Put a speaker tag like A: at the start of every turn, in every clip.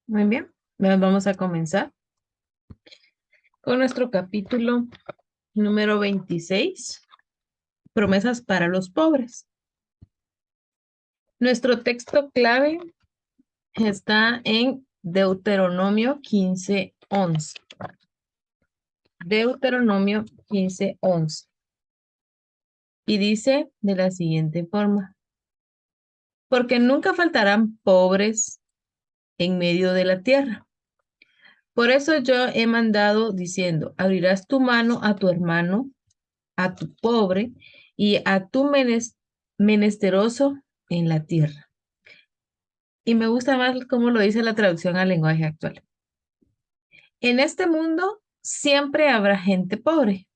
A: Muy bien, vamos a comenzar con nuestro capítulo número 26, promesas para los pobres. Nuestro texto clave está en Deuteronomio 15:11. Deuteronomio 15:11. Y dice de la siguiente forma: porque nunca faltarán pobres en medio de la tierra. Por eso yo he mandado diciendo, abrirás tu mano a tu hermano, a tu pobre y a tu menesteroso en la tierra. Y me gusta más cómo lo dice la traducción al lenguaje actual. En este mundo siempre habrá gente pobre.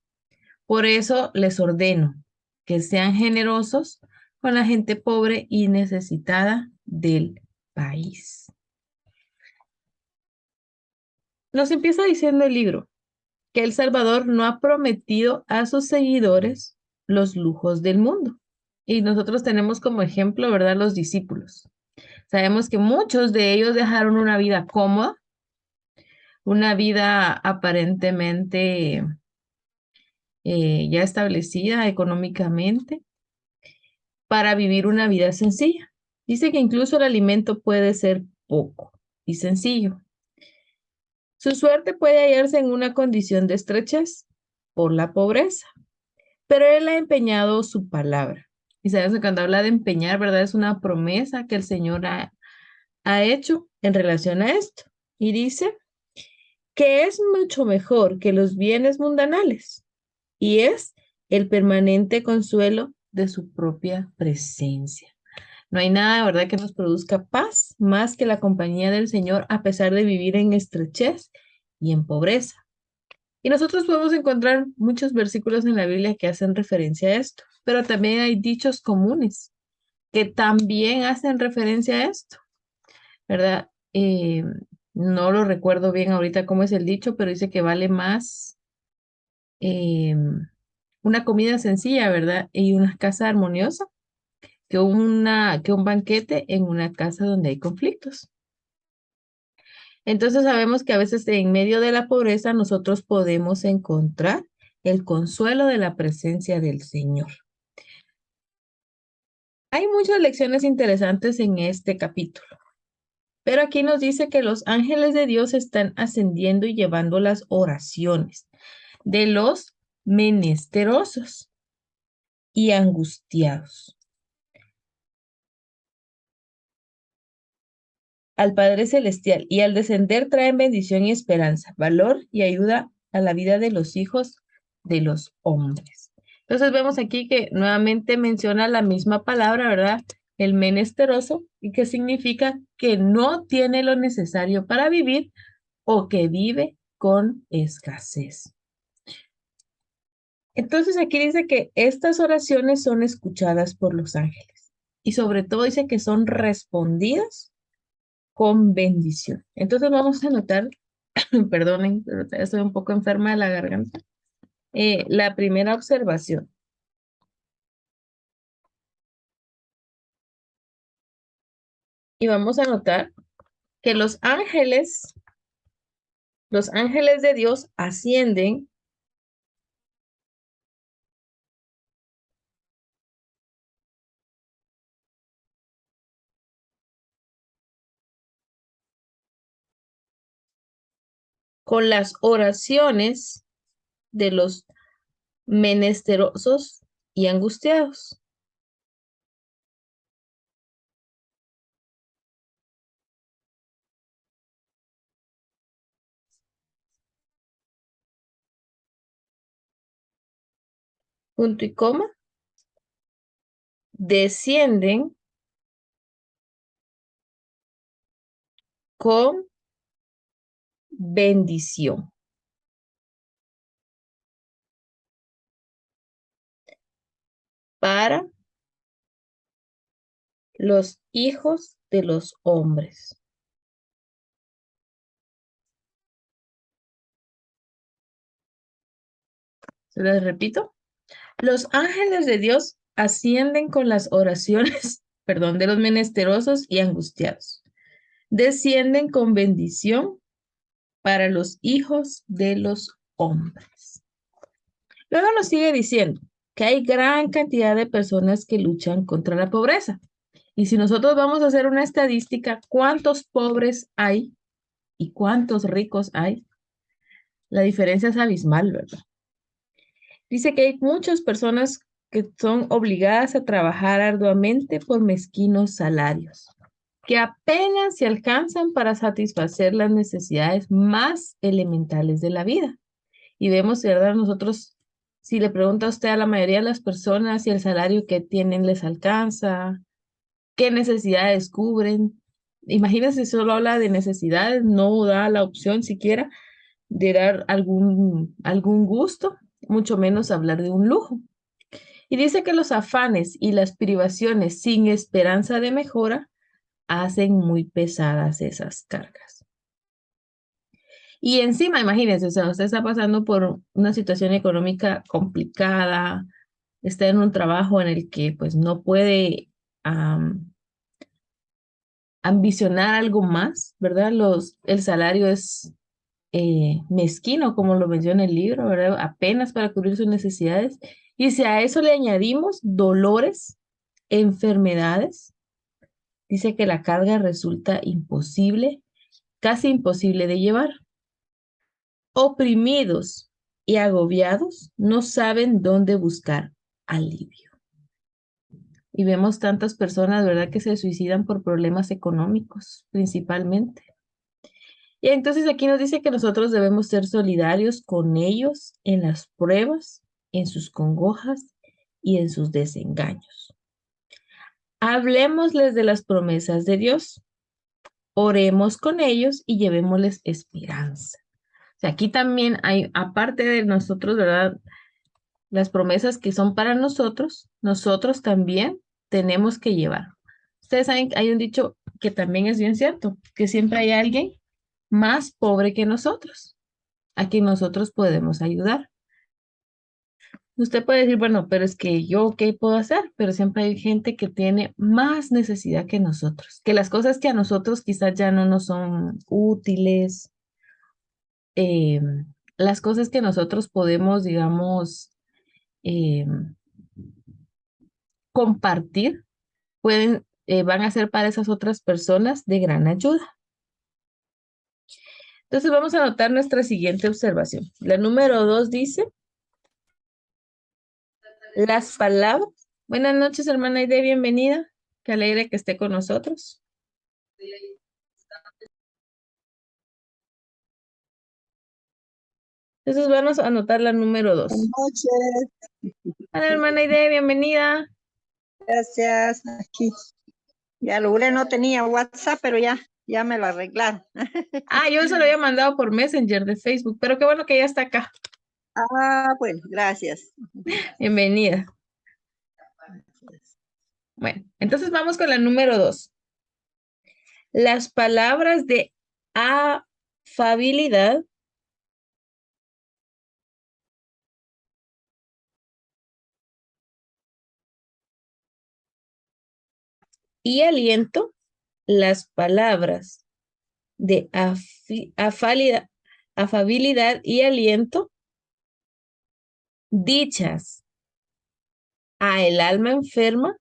A: Por eso les ordeno que sean generosos con la gente pobre y necesitada del país. Nos empieza diciendo el libro que El Salvador no ha prometido a sus seguidores los lujos del mundo. Y nosotros tenemos como ejemplo, ¿verdad?, los discípulos. Sabemos que muchos de ellos dejaron una vida cómoda, una vida aparentemente ya establecida económicamente, para vivir una vida sencilla. Dice que incluso el alimento puede ser poco y sencillo. Su suerte puede hallarse en una condición de estrechez por la pobreza, pero él ha empeñado su palabra. Y sabes que cuando habla de empeñar, ¿verdad? Es una promesa que el Señor ha hecho en relación a esto. Y dice que es mucho mejor que los bienes mundanales y es el permanente consuelo de su propia presencia. No hay nada, ¿verdad?, que nos produzca paz más que la compañía del Señor a pesar de vivir en estrechez y en pobreza. Y nosotros podemos encontrar muchos versículos en la Biblia que hacen referencia a esto, pero también hay dichos comunes que también hacen referencia a esto, ¿verdad? No lo recuerdo bien ahorita cómo es el dicho, pero dice que vale más eh, una comida sencilla, ¿verdad? Y una casa armoniosa que un banquete en una casa donde hay conflictos. Entonces sabemos que a veces en medio de la pobreza nosotros podemos encontrar el consuelo de la presencia del Señor. Hay muchas lecciones interesantes en este capítulo, pero aquí nos dice que los ángeles de Dios están ascendiendo y llevando las oraciones de los menesterosos y angustiados al Padre Celestial, y al descender traen bendición y esperanza, valor y ayuda a la vida de los hijos de los hombres. Entonces vemos aquí que nuevamente menciona la misma palabra, ¿verdad? El menesteroso, y que significa que no tiene lo necesario para vivir o que vive con escasez. Entonces aquí dice que estas oraciones son escuchadas por los ángeles y sobre todo dice que son respondidas con bendición. Entonces vamos a anotar, perdonen, pero estoy un poco enferma de la garganta. La primera observación. Y vamos a notar que los ángeles de Dios ascienden con las oraciones de los menesterosos y angustiados. Punto y coma. Descienden con bendición para los hijos de los hombres. Se les repito. Los ángeles de Dios ascienden con las oraciones, perdón, de los menesterosos y angustiados. descienden con bendición para los hijos de los hombres. Luego nos sigue diciendo que hay gran cantidad de personas que luchan contra la pobreza. Y si nosotros vamos a hacer una estadística, ¿cuántos pobres hay y cuántos ricos hay? La diferencia es abismal, ¿verdad? Dice que hay muchas personas que son obligadas a trabajar arduamente por mezquinos salarios, que apenas se alcanzan para satisfacer las necesidades más elementales de la vida. Y vemos, ¿verdad? Nosotros, si le pregunta a usted a la mayoría de las personas si el salario que tienen les alcanza, qué necesidades cubren, imagínense, solo habla de necesidades, no da la opción siquiera de dar algún gusto, mucho menos hablar de un lujo. Y dice que los afanes y las privaciones sin esperanza de mejora hacen muy pesadas esas cargas. Y encima, imagínense, o sea, usted está pasando por una situación económica complicada, está en un trabajo en el que pues no puede ambicionar algo más, ¿verdad? El salario es mezquino, como lo menciona el libro, ¿verdad? Apenas para cubrir sus necesidades. Y si a eso le añadimos dolores, enfermedades, dice que la carga resulta imposible, casi imposible de llevar. Oprimidos y agobiados, no saben dónde buscar alivio. Y vemos tantas personas, ¿verdad?, que se suicidan por problemas económicos, principalmente. Y entonces aquí nos dice que nosotros debemos ser solidarios con ellos en las pruebas, en sus congojas y en sus desengaños. Hablemosles de las promesas de Dios, oremos con ellos y llevémosles esperanza. O sea, aquí también hay, aparte de nosotros, ¿verdad?, las promesas que son para nosotros, nosotros también tenemos que llevar. Ustedes saben, hay un dicho que también es bien cierto, que siempre hay alguien más pobre que nosotros, a quien nosotros podemos ayudar. Usted puede decir, bueno, pero es que yo, ¿qué puedo hacer? Pero siempre hay gente que tiene más necesidad que nosotros, que las cosas que a nosotros quizás ya no nos son útiles, eh, las cosas que nosotros podemos, digamos, eh, compartir, van a ser para esas otras personas de gran ayuda. Entonces vamos a anotar nuestra siguiente observación. La número 2 dice, las palabras. Buenas noches, hermana Aide, bienvenida. Qué alegre que esté con nosotros. Entonces vamos a anotar la número 2.
B: Buenas noches.
A: Hola, hermana Aide, bienvenida.
B: Gracias. Aquí. Ya logré, no tenía WhatsApp, pero ya me lo arreglaron.
A: Yo se lo había mandado por Messenger de Facebook, pero qué bueno que ya está acá.
B: Bueno, gracias.
A: Bienvenida. Bueno, entonces vamos con la número 2. Las palabras de afabilidad y aliento, las palabras de afabilidad y aliento dichas a el alma enferma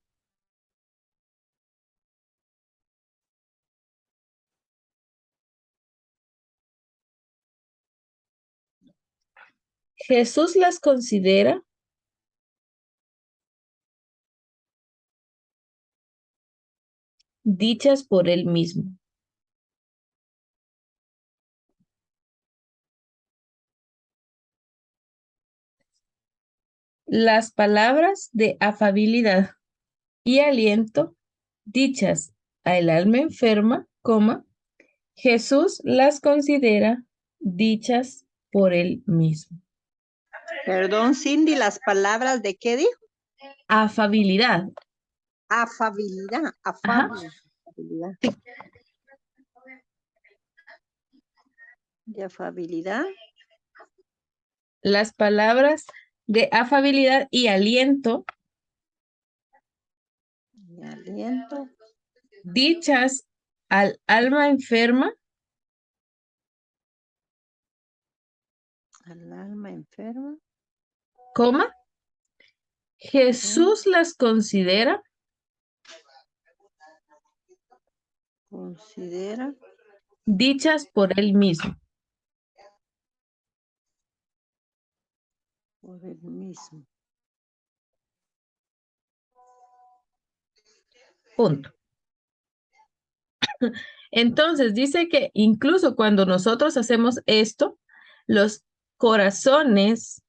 A: Jesús las considera dichas por él mismo. Las palabras de afabilidad y aliento dichas al alma enferma, Jesús las considera dichas por él mismo.
B: Perdón, Cindy, las palabras de qué dijo?
A: Afabilidad.
B: Afabilidad. Afabilidad.
A: Sí.
B: De afabilidad.
A: Las palabras de afabilidad y aliento
B: Y aliento.
A: dichas al alma enferma,
B: Al alma enferma,
A: coma,
B: coma,
A: Jesús las considera
B: considera
A: dichas por él mismo.
B: por el mismo.
A: Punto. Entonces dice que incluso cuando nosotros hacemos esto, los corazones,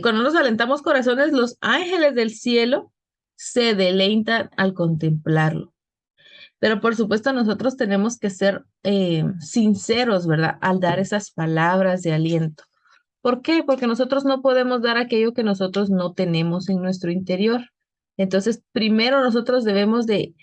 A: cuando nos alentamos corazones, los ángeles del cielo se deleitan al contemplarlo. Pero por supuesto nosotros tenemos que ser sinceros, ¿verdad? Al dar esas palabras de aliento. ¿Por qué? Porque nosotros no podemos dar aquello que nosotros no tenemos en nuestro interior. Entonces, primero nosotros debemos de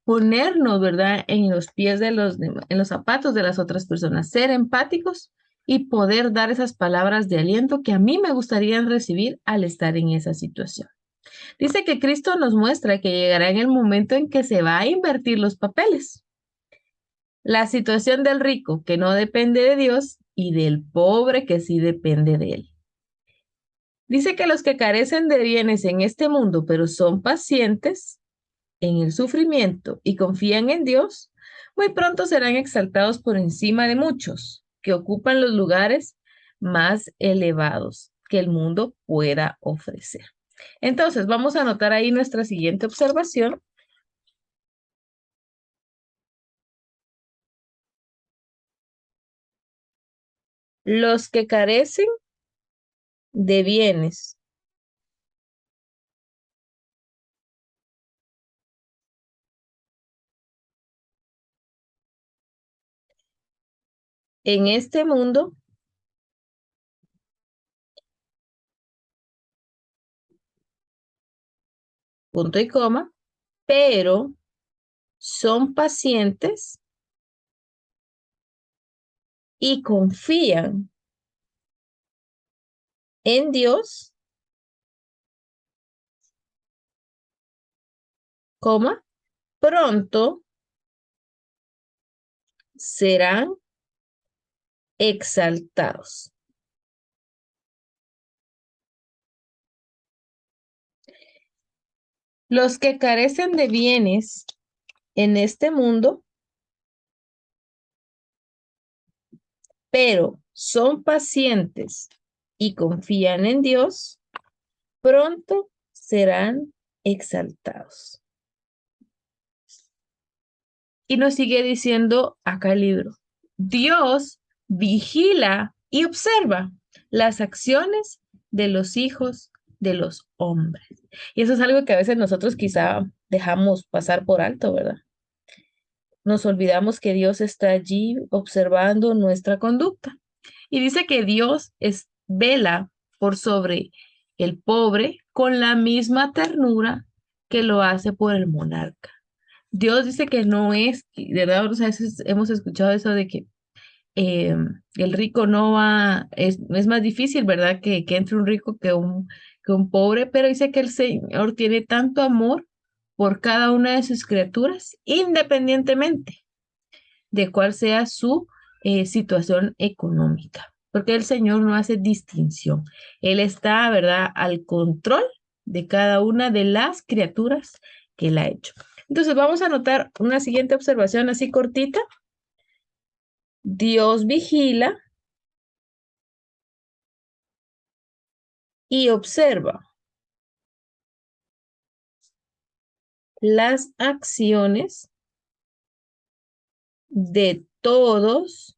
A: ponernos, ¿verdad? En los pies en los zapatos de las otras personas, ser empáticos y poder dar esas palabras de aliento que a mí me gustaría recibir al estar en esa situación. Dice que Cristo nos muestra que llegará en el momento en que se va a invertir los papeles. La situación del rico que no depende de Dios y del pobre que sí depende de él. Dice que los que carecen de bienes en este mundo, pero son pacientes en el sufrimiento y confían en Dios, muy pronto serán exaltados por encima de muchos que ocupan los lugares más elevados que el mundo pueda ofrecer. Entonces, vamos a anotar ahí nuestra siguiente observación. Los que carecen de bienes en este mundo, punto y coma, pero son pacientes y confían en Dios, coma, pronto serán exaltados. Los que carecen de bienes en este mundo, pero son pacientes y confían en Dios, pronto serán exaltados. Y nos sigue diciendo acá el libro, Dios vigila y observa las acciones de los hijos de los hombres. Y eso es algo que a veces nosotros quizá dejamos pasar por alto, ¿verdad? Nos olvidamos que Dios está allí observando nuestra conducta. Y dice que Dios vela por sobre el pobre con la misma ternura que lo hace por el monarca. Dios dice que no es, de verdad, o sea, hemos escuchado eso de que eh, el rico no va, es más difícil, ¿verdad? Que entre un rico que un pobre, pero dice que el Señor tiene tanto amor por cada una de sus criaturas, independientemente de cuál sea su situación económica, porque el Señor no hace distinción. Él está, ¿verdad?, al control de cada una de las criaturas que Él ha hecho. Entonces vamos a anotar una siguiente observación así cortita. Dios vigila y observa las acciones de todos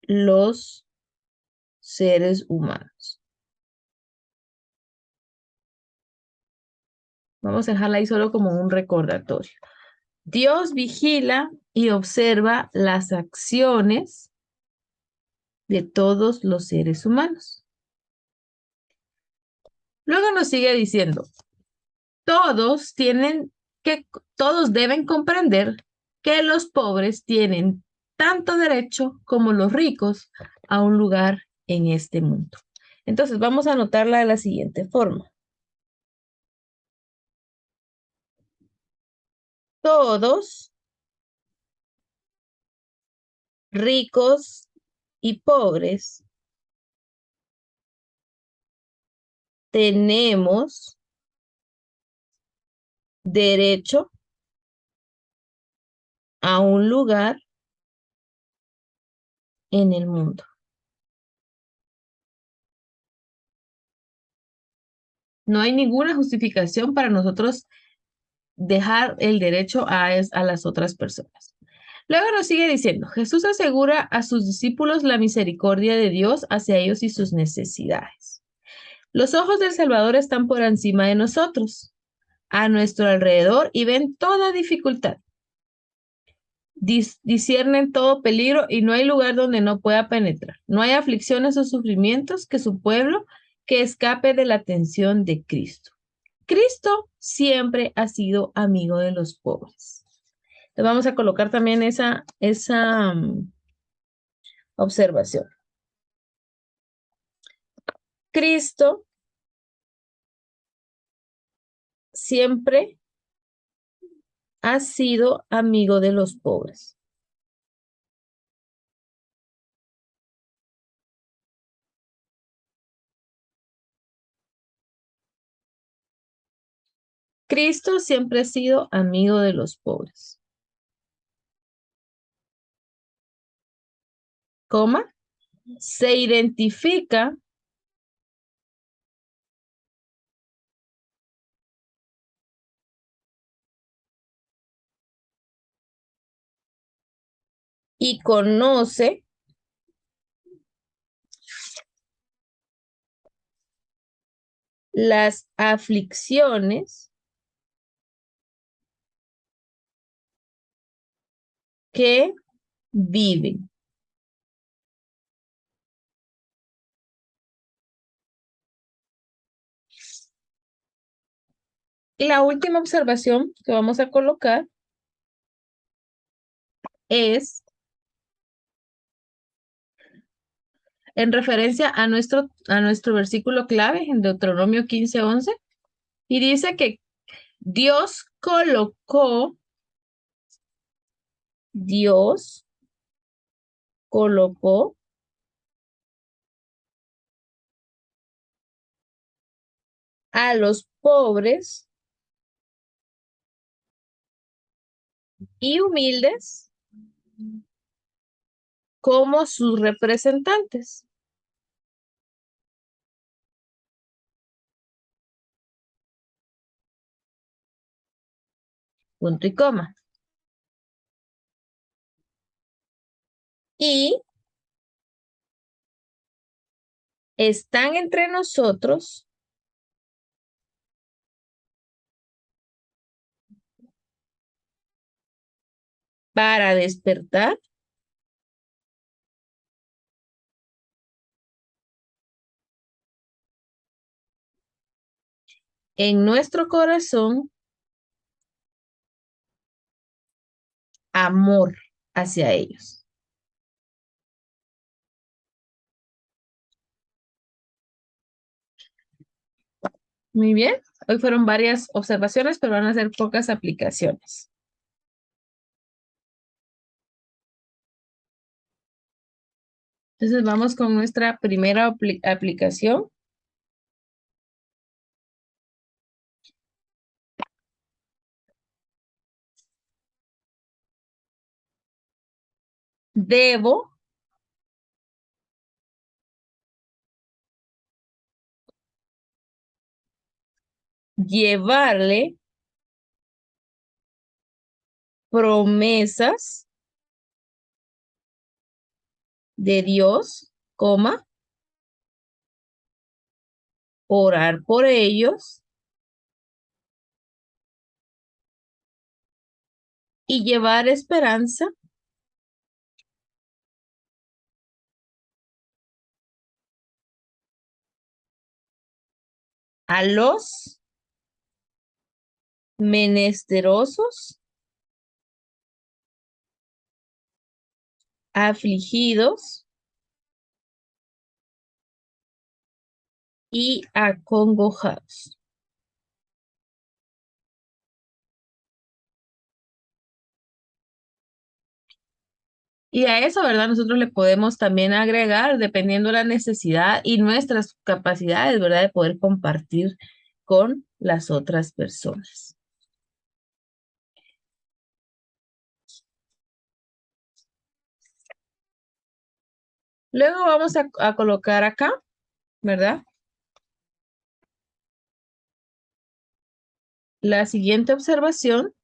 A: los seres humanos. Vamos a dejarla ahí solo como un recordatorio. Dios vigila y observa las acciones de todos los seres humanos. Luego nos sigue diciendo, todos tienen todos deben comprender que los pobres tienen tanto derecho como los ricos a un lugar en este mundo. Entonces vamos a anotarla de la siguiente forma. todos, ricos y pobres, tenemos derecho a un lugar en el mundo. No hay ninguna justificación para nosotros dejar el derecho a las otras personas. Luego nos sigue diciendo, Jesús asegura a sus discípulos la misericordia de Dios hacia ellos y sus necesidades. Los ojos del Salvador están por encima de nosotros, a nuestro alrededor y ven toda dificultad. Disciernen todo peligro y no hay lugar donde no pueda penetrar. No hay aflicciones o sufrimientos que su pueblo que escape de la atención de Cristo. Cristo siempre ha sido amigo de los pobres. Le vamos a colocar también esa observación. Cristo siempre ha sido amigo de los pobres. Cristo siempre ha sido amigo de los pobres. Coma, se identifica y conoce las aflicciones que viven. Y la última observación que vamos a colocar es en referencia a nuestro versículo clave en Deuteronomio 15:11 y dice que Dios colocó a los pobres y humildes como sus representantes. Punto y coma. Y están entre nosotros para despertar en nuestro corazón amor hacia ellos. Muy bien. Hoy fueron varias observaciones, pero van a ser pocas aplicaciones. Entonces vamos con nuestra primera aplicación. Debo llevarle promesas de Dios, coma, orar por ellos y llevar esperanza a los menesterosos, afligidos y acongojados. Y a eso, ¿verdad? Nosotros le podemos también agregar, dependiendo la necesidad y nuestras capacidades, ¿verdad? De poder compartir con las otras personas. Luego vamos a colocar acá, ¿verdad? La siguiente observación.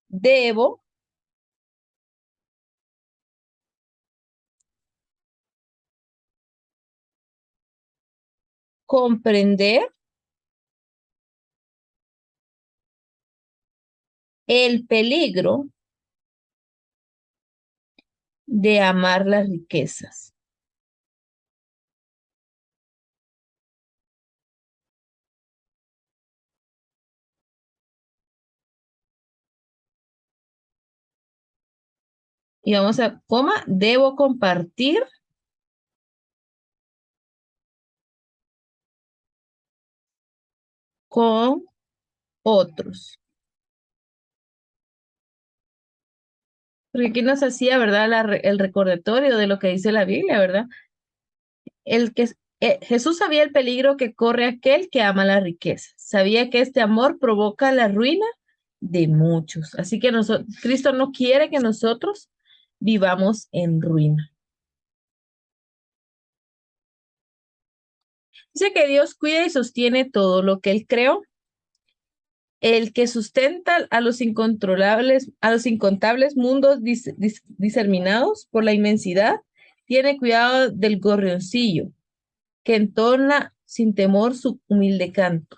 A: Debo comprender el peligro de amar las riquezas. Y vamos a, coma, debo compartir con otros. Porque aquí nos hacía, ¿verdad? El recordatorio de lo que dice la Biblia, ¿verdad? El que, Jesús sabía el peligro que corre aquel que ama la riqueza. Sabía que este amor provoca la ruina de muchos. Así que Cristo no quiere que nosotros vivamos en ruina. Dice que Dios cuida y sostiene todo lo que Él creó. El que sustenta a los incontrolables, a los incontables mundos diseminados por la inmensidad, tiene cuidado del gorrioncillo, que entona sin temor su humilde canto.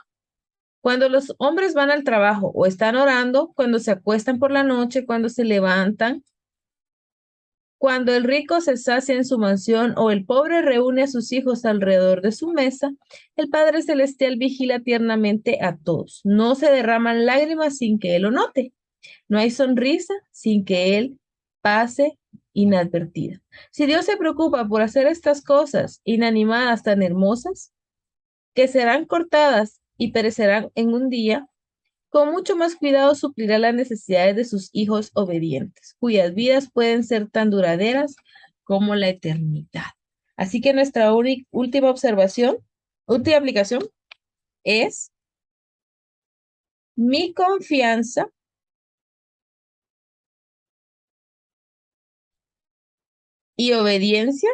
A: Cuando los hombres van al trabajo o están orando, cuando se acuestan por la noche, cuando se levantan, cuando el rico se sacia en su mansión o el pobre reúne a sus hijos alrededor de su mesa, el Padre Celestial vigila tiernamente a todos. No se derraman lágrimas sin que Él lo note. No hay sonrisa sin que Él pase inadvertida. Si Dios se preocupa por hacer estas cosas inanimadas tan hermosas, que serán cortadas y perecerán en un día, con mucho más cuidado suplirá las necesidades de sus hijos obedientes, cuyas vidas pueden ser tan duraderas como la eternidad. Así que nuestra última observación, última aplicación es mi confianza y obediencia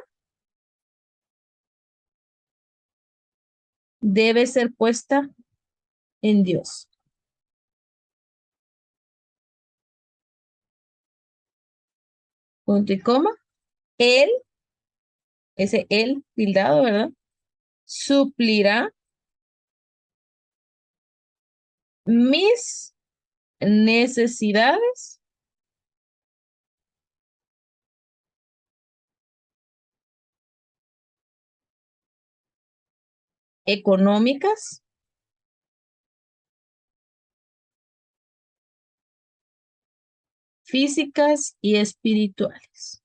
A: debe ser puesta en Dios. Punto y coma. Él, ese él tildado, ¿verdad? Suplirá mis necesidades económicas, físicas y espirituales.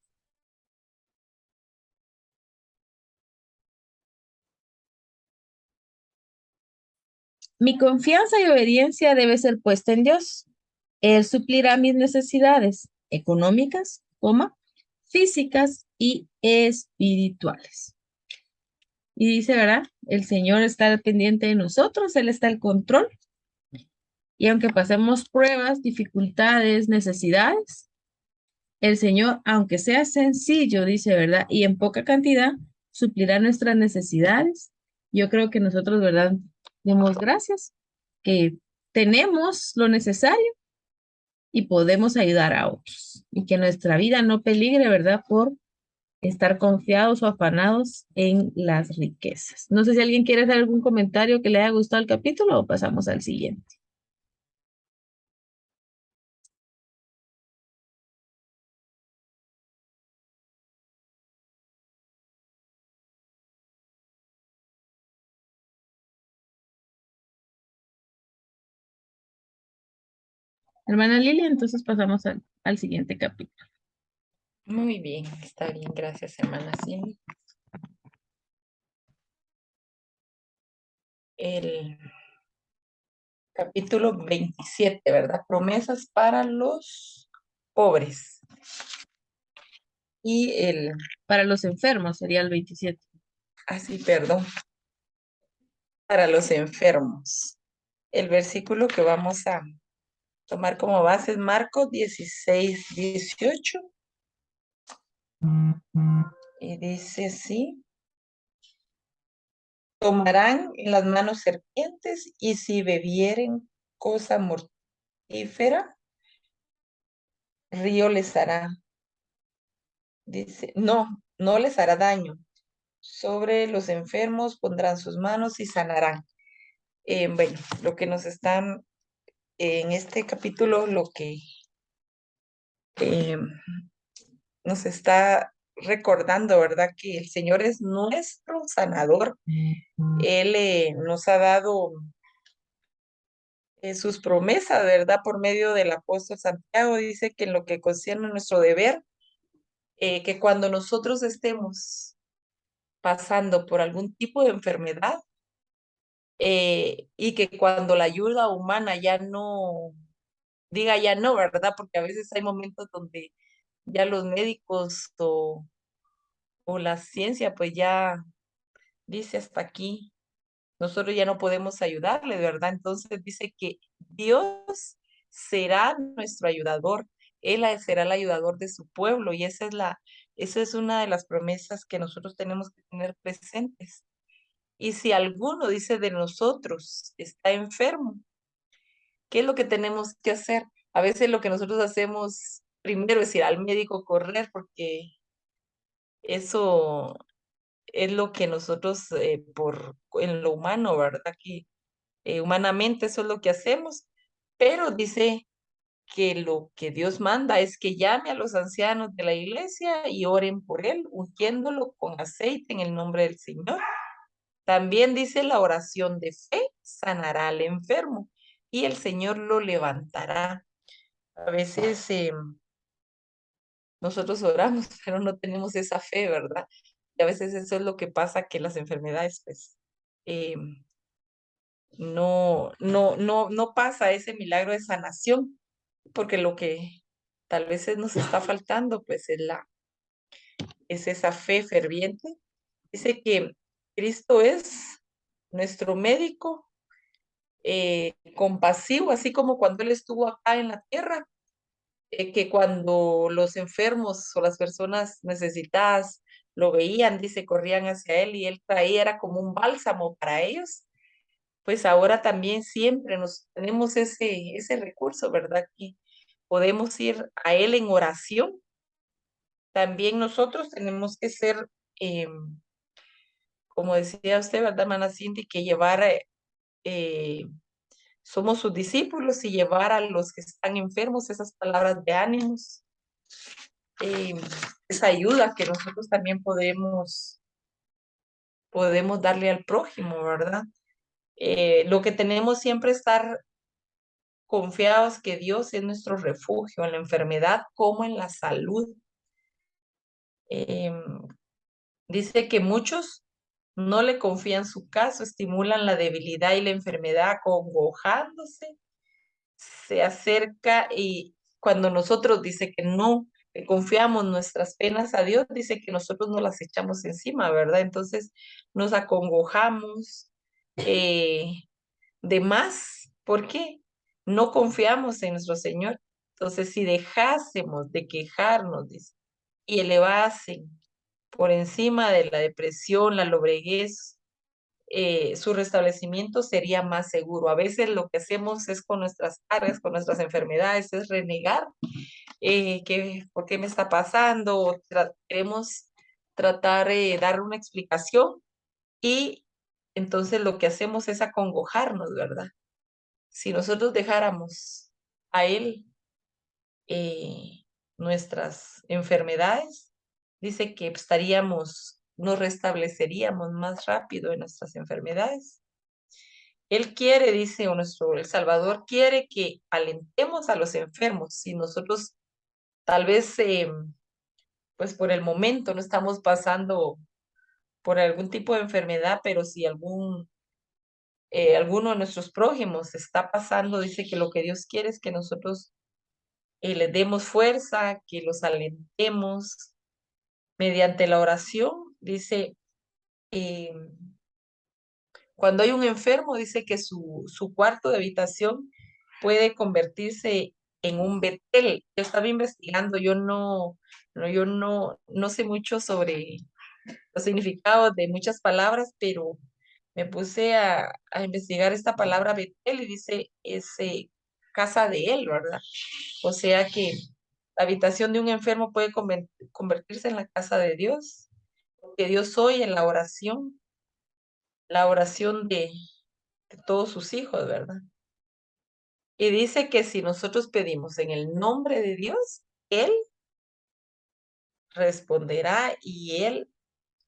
A: Mi confianza y obediencia debe ser puesta en Dios. Él suplirá mis necesidades económicas, coma, físicas y espirituales. Y dice, ¿verdad? El Señor está al pendiente de nosotros, Él está al control. Y aunque pasemos pruebas, dificultades, necesidades, el Señor, aunque sea sencillo, dice, ¿verdad? Y en poca cantidad, suplirá nuestras necesidades. Yo creo que nosotros, ¿verdad? Demos gracias, que tenemos lo necesario y podemos ayudar a otros. Y que nuestra vida no peligre, ¿verdad? Por estar confiados o afanados en las riquezas. No sé si alguien quiere hacer algún comentario que le haya gustado el capítulo o pasamos al siguiente. Hermana Lilia, entonces pasamos al siguiente capítulo.
C: Muy bien, está bien, gracias, hermana Cindy. El capítulo 27, ¿verdad? Promesas para los pobres. Y
A: Para los enfermos sería el 27.
C: perdón, para los enfermos. El versículo que vamos a tomar como base es Marcos 16, 18. Y dice así: tomarán en las manos serpientes y si bebieren cosa mortífera, río les hará. Dice, no les hará daño. Sobre los enfermos pondrán sus manos y sanarán. Bueno, lo que nos están en este capítulo, lo que eh, nos está recordando, ¿verdad? Que el Señor es nuestro sanador. Él nos ha dado sus promesas, ¿verdad? Por medio del apóstol Santiago, dice que en lo que concierne a nuestro deber, que cuando nosotros estemos pasando por algún tipo de enfermedad, y que cuando la ayuda humana ya no, diga ya no, ¿verdad? Porque a veces hay momentos donde ya los médicos o la ciencia pues ya dice hasta aquí, nosotros ya no podemos ayudarle, ¿verdad? Entonces dice que Dios será nuestro ayudador, Él será el ayudador de su pueblo y esa es una de las promesas que nosotros tenemos que tener presentes. Y si alguno dice de nosotros está enfermo, ¿qué es lo que tenemos que hacer? A veces lo que nosotros hacemos primero es ir al médico, correr, porque eso es lo que nosotros, en lo humano, ¿verdad? Que humanamente eso es lo que hacemos, pero dice que lo que Dios manda es que llame a los ancianos de la iglesia y oren por él, ungiéndolo con aceite en el nombre del Señor. También dice la oración de fe sanará al enfermo y el Señor lo levantará. A veces nosotros oramos, pero no tenemos esa fe, ¿verdad? Y a veces eso es lo que pasa, que las enfermedades, pues, eh, no pasa ese milagro de sanación, porque lo que tal vez nos está faltando, pues, es esa fe ferviente. Dice que Cristo es nuestro médico, compasivo, así como cuando Él estuvo acá en la tierra, que cuando los enfermos o las personas necesitadas lo veían, dice, corrían hacia Él y Él traía, era como un bálsamo para ellos. Pues ahora también siempre nos tenemos ese recurso, ¿verdad? Que podemos ir a Él en oración. También nosotros tenemos que ser, eh, como decía usted, ¿verdad, hermana Cindy? Que llevar, eh, somos sus discípulos y llevar a los que están enfermos esas palabras de ánimos, eh, esa ayuda que nosotros también podemos darle al prójimo, ¿verdad? Lo que tenemos siempre es estar confiados que Dios es nuestro refugio en la enfermedad como en la salud. Eh, Dice que muchos no le confían su caso, estimulan la debilidad y la enfermedad congojándose, se acerca y cuando nosotros dice que no que confiamos nuestras penas a Dios, dice que nosotros no las echamos encima, ¿verdad? Entonces nos acongojamos eh, de más. ¿Por qué? No confiamos en nuestro Señor. Entonces, si dejásemos de quejarnos, dice, y elevasen por encima de la depresión, la lobreguez, su restablecimiento sería más seguro. A veces lo que hacemos es con nuestras cargas, con nuestras enfermedades, es renegar, ¿por qué me está pasando? O queremos tratar de dar una explicación y entonces lo que hacemos es acongojarnos, ¿verdad? Si nosotros dejáramos a Él eh, nuestras enfermedades, dice que nos restableceríamos más rápido en nuestras enfermedades. Él quiere, dice el Salvador quiere que alentemos a los enfermos. Si nosotros tal vez, pues por el momento no estamos pasando por algún tipo de enfermedad, pero si alguno de nuestros prójimos está pasando, dice que lo que Dios quiere es que nosotros les demos fuerza, que los alentemos mediante la oración. Dice, eh, cuando hay un enfermo, dice que su cuarto de habitación puede convertirse en un Betel. Yo estaba investigando, yo no sé mucho sobre los significados de muchas palabras, pero me puse a investigar esta palabra Betel y dice, es casa de él, ¿verdad? O sea que la habitación de un enfermo puede convertirse en la casa de Dios, que Dios oye en la oración de todos sus hijos, ¿verdad? Y dice que si nosotros pedimos en el nombre de Dios, Él responderá y Él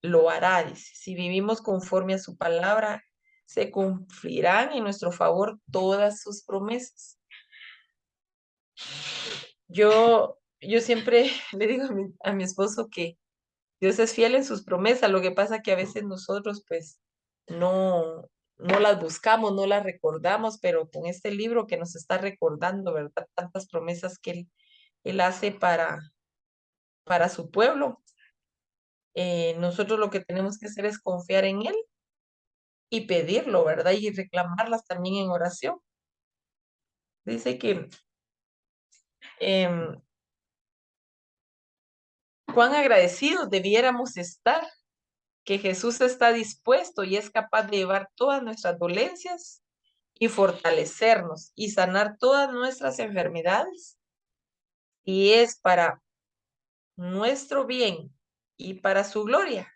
C: lo hará. Dice, si vivimos conforme a su palabra, se cumplirán en nuestro favor todas sus promesas. Yo siempre le digo a mi esposo que Dios es fiel en sus promesas. Lo que pasa que a veces nosotros pues no las buscamos, no las recordamos, pero con este libro que nos está recordando, ¿verdad? Tantas promesas que Él hace para su pueblo. Nosotros lo que tenemos que hacer es confiar en Él y pedirlo, ¿verdad? Y reclamarlas también en oración. Dice que em, cuán agradecidos debiéramos estar, que Jesús está dispuesto y es capaz de llevar todas nuestras dolencias y fortalecernos y sanar todas nuestras enfermedades. Y es para nuestro bien y para su gloria.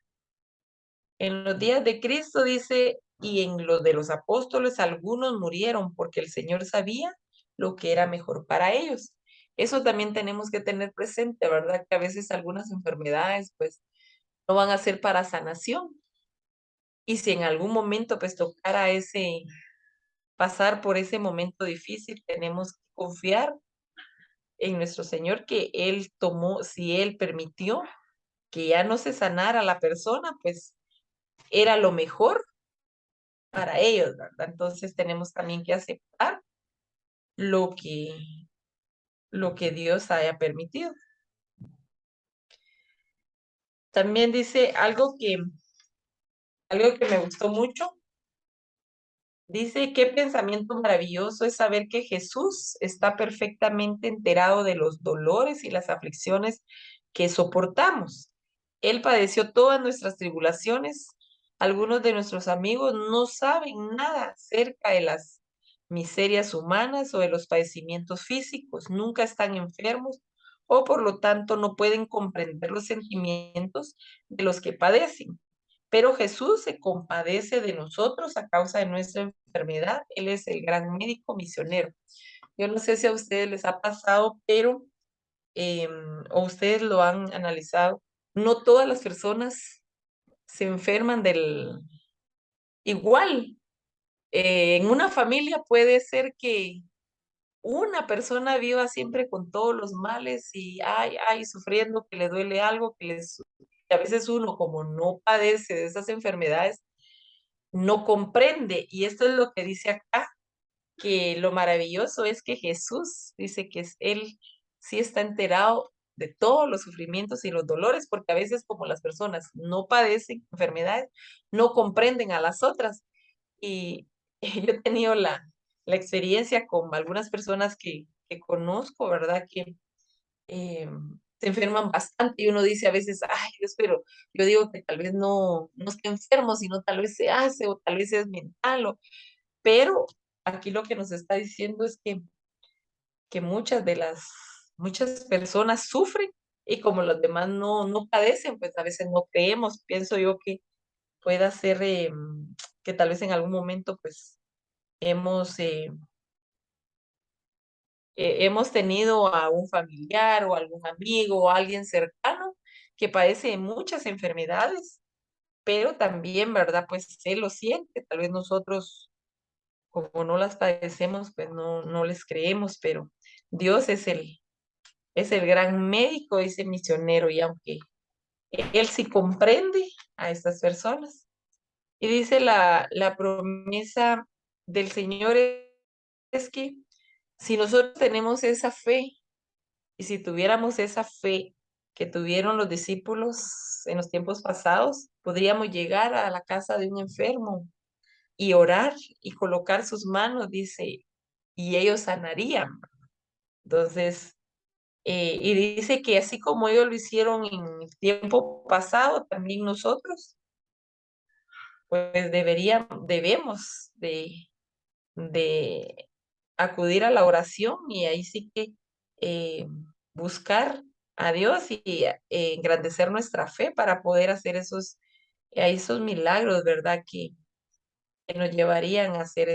C: En los días de Cristo dice, y en los de los apóstoles, algunos murieron porque el Señor sabía lo que era mejor para ellos. Eso también tenemos que tener presente, ¿verdad? Que a veces algunas enfermedades, pues, no van a ser para sanación. Y si en algún momento, pues, tocara pasar por ese momento difícil, tenemos que confiar en nuestro Señor que Él tomó, si Él permitió que ya no se sanara la persona, pues, era lo mejor para ellos, ¿verdad? Entonces tenemos también que aceptar lo que, lo que Dios haya permitido. También dice algo que me gustó mucho. Dice, qué pensamiento maravilloso es saber que Jesús está perfectamente enterado de los dolores y las aflicciones que soportamos. Él padeció todas nuestras tribulaciones. Algunos de nuestros amigos no saben nada acerca de las miserias humanas o de los padecimientos físicos. Nunca están enfermos o por lo tanto no pueden comprender los sentimientos de los que padecen. Pero Jesús se compadece de nosotros a causa de nuestra enfermedad. Él es el gran médico misionero. Yo no sé si a ustedes les ha pasado, pero, o ustedes lo han analizado, no todas las personas se enferman del igual. En una familia puede ser que una persona viva siempre con todos los males y ay, sufriendo, que le duele algo, a veces uno como no padece de esas enfermedades, no comprende. Y esto es lo que dice acá, que lo maravilloso es que Jesús dice que Él sí está enterado de todos los sufrimientos y los dolores, porque a veces como las personas no padecen enfermedades, no comprenden a las otras. Y yo he tenido la experiencia con algunas personas que conozco, ¿verdad? Que se enferman bastante y uno dice a veces, ay Dios, pero yo digo que tal vez no esté enfermo, sino tal vez se hace o tal vez es mental, pero aquí lo que nos está diciendo es que muchas personas sufren y como los demás no padecen, pues a veces no creemos. Pienso yo que pueda ser que tal vez en algún momento pues hemos tenido a un familiar o algún amigo o alguien cercano que padece de muchas enfermedades, pero también, ¿verdad? Pues él lo siente, tal vez nosotros como no las padecemos, pues no les creemos, pero Dios es el gran médico, ese misionero, y aunque él sí comprende a estas personas. Y dice la promesa del Señor es que si nosotros tenemos esa fe y si tuviéramos esa fe que tuvieron los discípulos en los tiempos pasados, podríamos llegar a la casa de un enfermo y orar y colocar sus manos, dice, y ellos sanarían. Entonces, y dice que así como ellos lo hicieron en el tiempo pasado, también nosotros, pues debemos de acudir a la oración y ahí sí que buscar a Dios y engrandecer nuestra fe para poder hacer esos milagros, ¿verdad? Que nos llevarían a hacer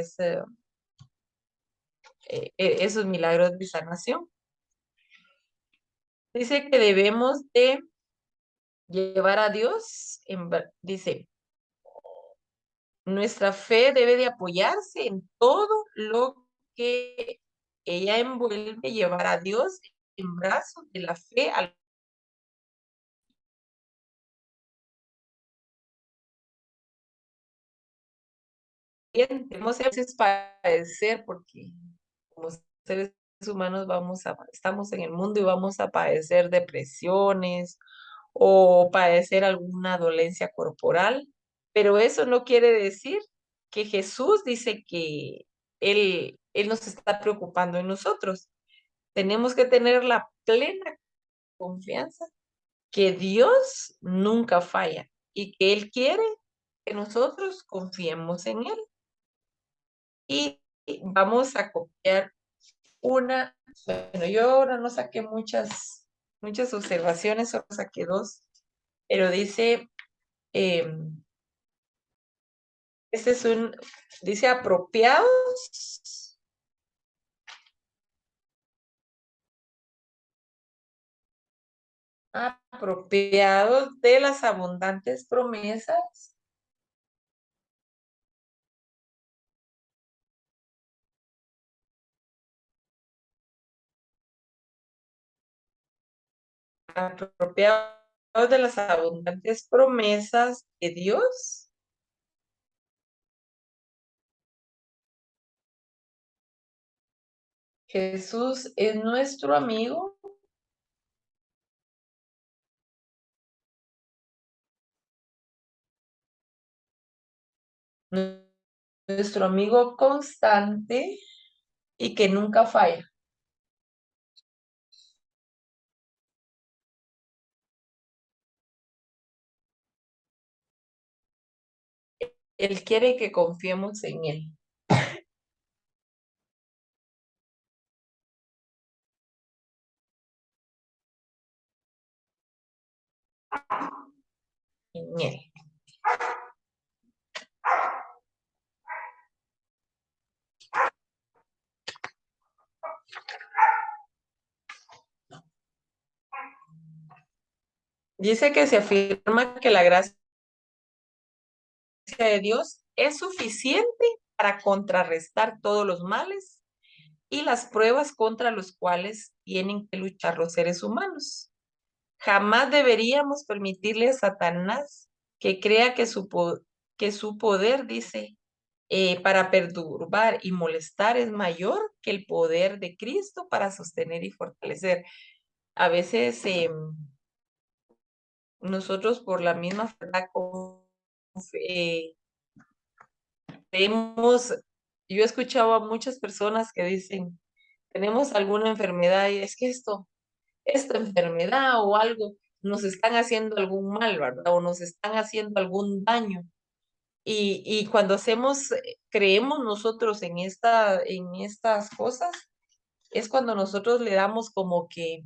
C: esos milagros de sanación. Dice que debemos de llevar a Dios, dice, nuestra fe debe de apoyarse en todo lo que ella envuelve, llevar a Dios en brazos de la fe al bien. Debemos a veces padecer porque como seres humanos estamos en el mundo y vamos a padecer depresiones o padecer alguna dolencia corporal, pero eso no quiere decir que Jesús dice que Él nos está preocupando en nosotros. Tenemos que tener la plena confianza que Dios nunca falla y que Él quiere que nosotros confiemos en Él. Y vamos a copiar bueno, yo ahora no saqué muchas observaciones, solo saqué dos, pero dice, este es dice apropiados de las abundantes promesas apropiados de las abundantes promesas de Dios. Jesús es nuestro amigo. Nuestro amigo constante y que nunca falla. Él quiere que confiemos en Él. En Él. Dice que se afirma que la gracia de Dios es suficiente para contrarrestar todos los males y las pruebas contra los cuales tienen que luchar los seres humanos. Jamás deberíamos permitirle a Satanás que crea que su poder, dice, para perturbar y molestar es mayor que el poder de Cristo para sostener y fortalecer. A veces nosotros por la misma verdad vemos, yo he escuchado a muchas personas que dicen, tenemos alguna enfermedad y es que esta enfermedad o algo nos están haciendo algún mal, ¿verdad? O nos están haciendo algún daño. Y cuando creemos nosotros en estas cosas, es cuando nosotros le damos como que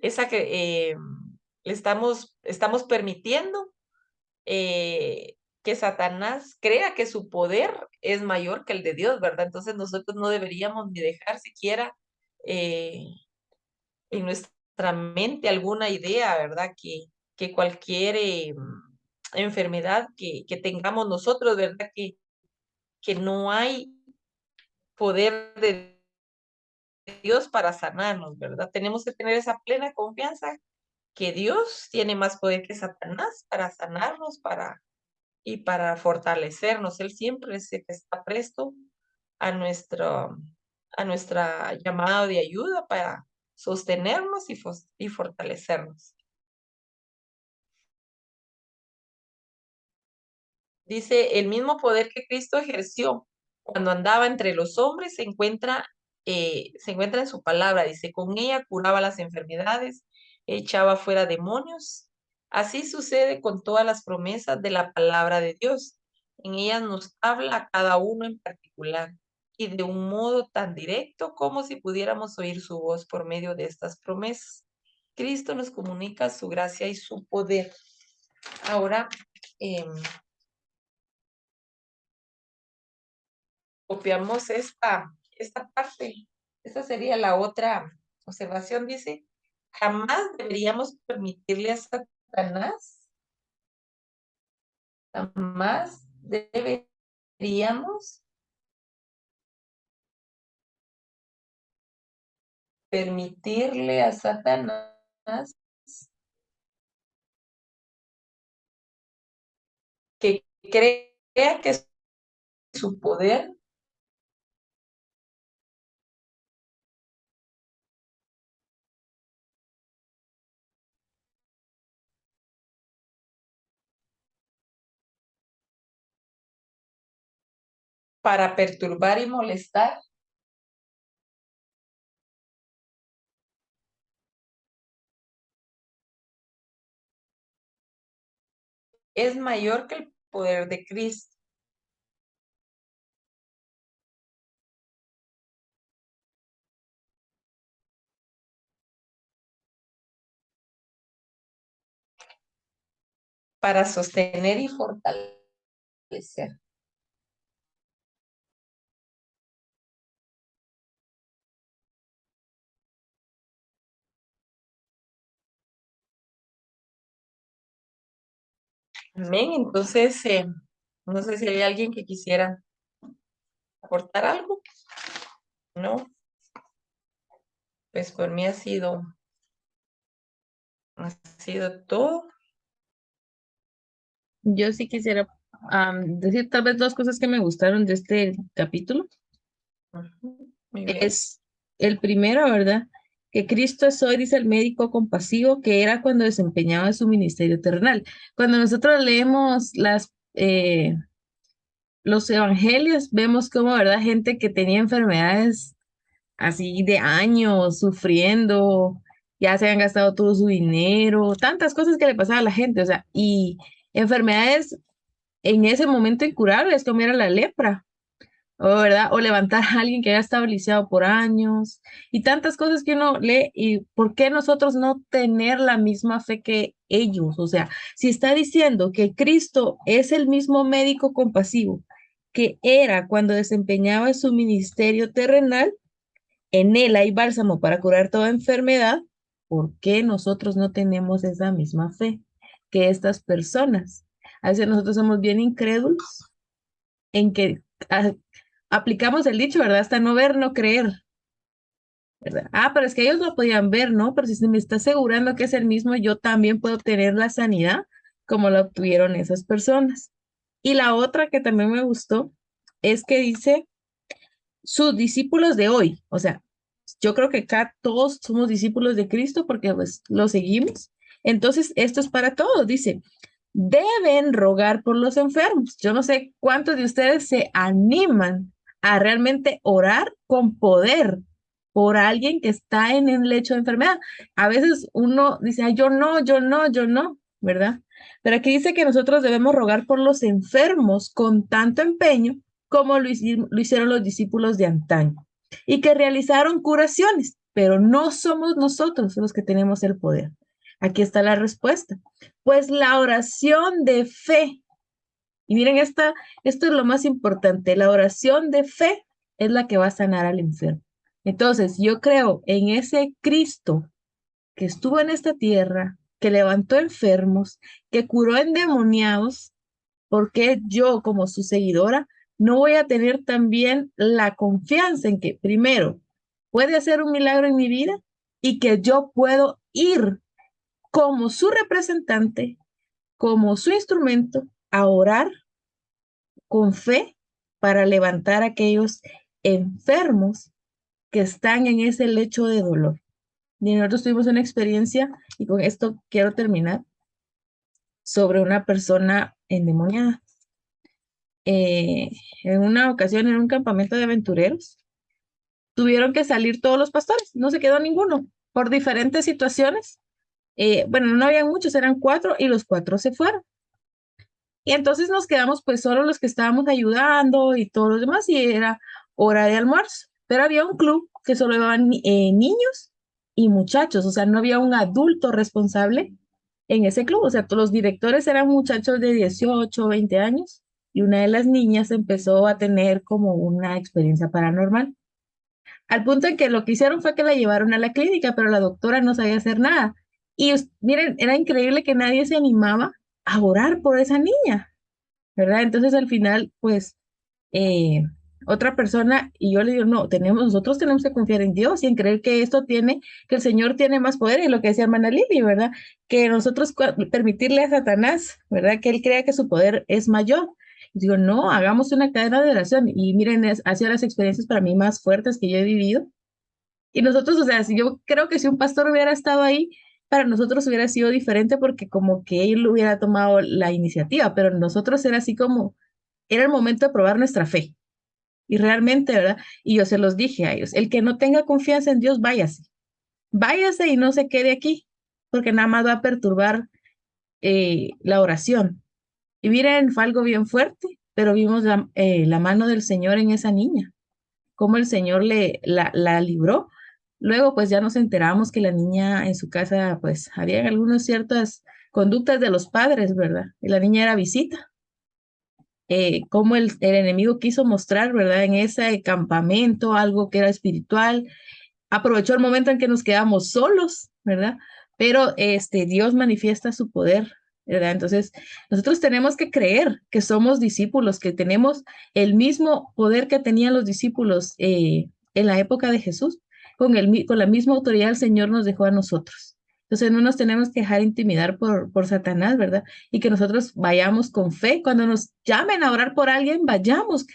C: le estamos permitiendo que Satanás crea que su poder es mayor que el de Dios, ¿verdad? Entonces nosotros no deberíamos ni dejar siquiera eh, en nuestra mente alguna idea, ¿verdad? Que cualquier enfermedad que tengamos nosotros, ¿verdad? Que no hay poder de Dios para sanarnos, ¿verdad? Tenemos que tener esa plena confianza que Dios tiene más poder que Satanás para sanarnos, y para fortalecernos. Él siempre es el que está presto a nuestra llamada de ayuda para sostenernos y fortalecernos. Dice, el mismo poder que Cristo ejerció cuando andaba entre los hombres se encuentra en su palabra. Dice, con ella curaba las enfermedades, echaba fuera demonios. Así sucede con todas las promesas de la palabra de Dios. En ellas nos habla a cada uno en particular y de un modo tan directo como si pudiéramos oír su voz por medio de estas promesas. Cristo nos comunica su gracia y su poder. Ahora, copiamos esta parte. Esta sería la otra observación. Dice, jamás deberíamos permitirle a jamás deberíamos permitirle a Satanás que crea que su poder para perturbar y molestar es mayor que el poder de Cristo. Para sostener y fortalecer. Amén. Entonces, no sé si hay alguien que quisiera aportar algo. No, pues por mí ha sido todo.
A: Yo sí quisiera decir tal vez dos cosas que me gustaron de este capítulo.
C: Muy bien.
A: Es el primero, ¿verdad? Que Cristo es hoy, dice el médico compasivo, que era cuando desempeñaba su ministerio terrenal. Cuando nosotros leemos los evangelios, vemos como, ¿verdad? Gente que tenía enfermedades así de años, sufriendo, ya se han gastado todo su dinero, tantas cosas que le pasaba a la gente, o sea, y enfermedades en ese momento incurables, como era la lepra, o ¿verdad? O levantar a alguien que haya estado lisiado por años, y tantas cosas que uno lee, y ¿por qué nosotros no tener la misma fe que ellos? O sea, si está diciendo que Cristo es el mismo médico compasivo que era cuando desempeñaba su ministerio terrenal, en él hay bálsamo para curar toda enfermedad, ¿por qué nosotros no tenemos esa misma fe que estas personas? A veces nosotros somos bien incrédulos en que aplicamos el dicho, ¿verdad? Hasta no ver, no creer, ¿verdad? Ah, pero es que ellos lo podían ver, ¿no? Pero si se me está asegurando que es el mismo, yo también puedo obtener la sanidad como la obtuvieron esas personas. Y la otra que también me gustó es que dice sus discípulos de hoy, o sea, yo creo que acá todos somos discípulos de Cristo porque pues lo seguimos. Entonces, esto es para todos, dice, deben rogar por los enfermos. Yo no sé cuántos de ustedes se animan a realmente orar con poder por alguien que está en un lecho de enfermedad. A veces uno dice, "Ay, yo no, yo no, yo no", ¿verdad? Pero aquí dice que nosotros debemos rogar por los enfermos con tanto empeño como lo hicieron los discípulos de antaño y que realizaron curaciones, pero no somos nosotros los que tenemos el poder. Aquí está la respuesta. Pues la oración de fe, y miren, esto es lo más importante, la oración de fe es la que va a sanar al enfermo. Entonces, yo creo en ese Cristo que estuvo en esta tierra, que levantó enfermos, que curó endemoniados, porque yo como su seguidora no voy a tener también la confianza en que primero puede hacer un milagro en mi vida y que yo puedo ir como su representante, como su instrumento a orar con fe para levantar a aquellos enfermos que están en ese lecho de dolor. Y nosotros tuvimos una experiencia, y con esto quiero terminar, sobre una persona endemoniada. En una ocasión, en un campamento de aventureros, tuvieron que salir todos los pastores, no se quedó ninguno, por diferentes situaciones. Bueno, no había muchos, eran 4 y los 4 se fueron. Y entonces nos quedamos pues solo los que estábamos ayudando y todos los demás y era hora de almuerzo. Pero había un club que solo iban niños y muchachos, o sea, no había un adulto responsable en ese club. O sea, todos los directores eran muchachos de 18 o 20 años y una de las niñas empezó a tener como una experiencia paranormal. Al punto en que lo que hicieron fue que la llevaron a la clínica, pero la doctora no sabía hacer nada. Y miren, era increíble que nadie se animaba a orar por esa niña, ¿verdad? Entonces al final, pues, eh, otra persona, y yo le digo, no, nosotros tenemos que confiar en Dios y en creer que esto tiene, que el Señor tiene más poder, y lo que decía hermana Lili, ¿verdad? Que nosotros permitirle a Satanás, ¿verdad? Que él crea que su poder es mayor. Y digo, no, hagamos una cadena de oración. Y miren, ha sido las experiencias para mí más fuertes que yo he vivido. Y nosotros, o sea, si yo creo que si un pastor hubiera estado ahí, para nosotros hubiera sido diferente porque como que él hubiera tomado la iniciativa, pero nosotros era así como, era el momento de probar nuestra fe. Y realmente, ¿verdad? Y yo se los dije a ellos, el que no tenga confianza en Dios, váyase. Váyase y no se quede aquí, porque nada más va a perturbar la oración. Y miren, fue algo bien fuerte, pero vimos la mano del Señor en esa niña, cómo el Señor la libró. Luego, pues ya nos enteramos que la niña en su casa, pues había algunas ciertas conductas de los padres, ¿verdad? Y la niña era visita. Cómo el enemigo quiso mostrar, ¿verdad? En ese campamento algo que era espiritual. Aprovechó el momento en que nos quedamos solos, ¿verdad? Pero Dios manifiesta su poder, ¿verdad? Entonces, nosotros tenemos que creer que somos discípulos, que tenemos el mismo poder que tenían los discípulos en la época de Jesús, con la misma autoridad el Señor nos dejó a nosotros. Entonces, no nos tenemos que dejar intimidar por Satanás, ¿verdad? Y que nosotros vayamos con fe. Cuando nos llamen a orar por alguien, vayamos,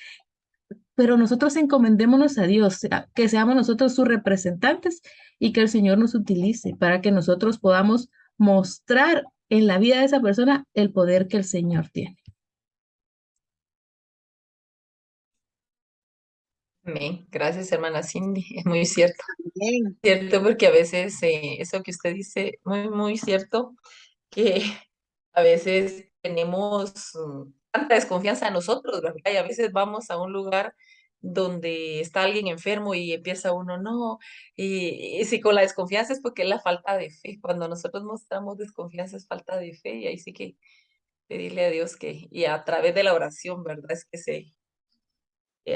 A: pero nosotros encomendémonos a Dios, que seamos nosotros sus representantes y que el Señor nos utilice para que nosotros podamos mostrar en la vida de esa persona el poder que el Señor tiene.
C: Amén. Gracias, hermana Cindy. Es muy cierto.
B: Bien.
C: Cierto, porque a veces eso que usted dice, muy, muy cierto, que a veces tenemos tanta desconfianza en nosotros, ¿verdad? Y a veces vamos a un lugar donde está alguien enfermo y empieza uno, no, y si con la desconfianza es porque es la falta de fe. Cuando nosotros mostramos desconfianza es falta de fe y ahí sí que pedirle a Dios que, y a través de la oración, ¿verdad? Es que se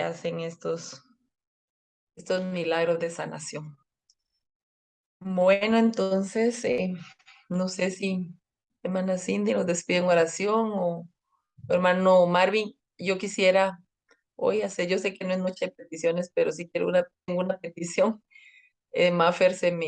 C: hacen estos milagros de sanación. Bueno, entonces, no sé si hermana Cindy nos despide en oración o hermano Marvin, yo quisiera hoy hacer, yo sé que no es noche de peticiones, pero sí quiero tengo una petición. Maffer se me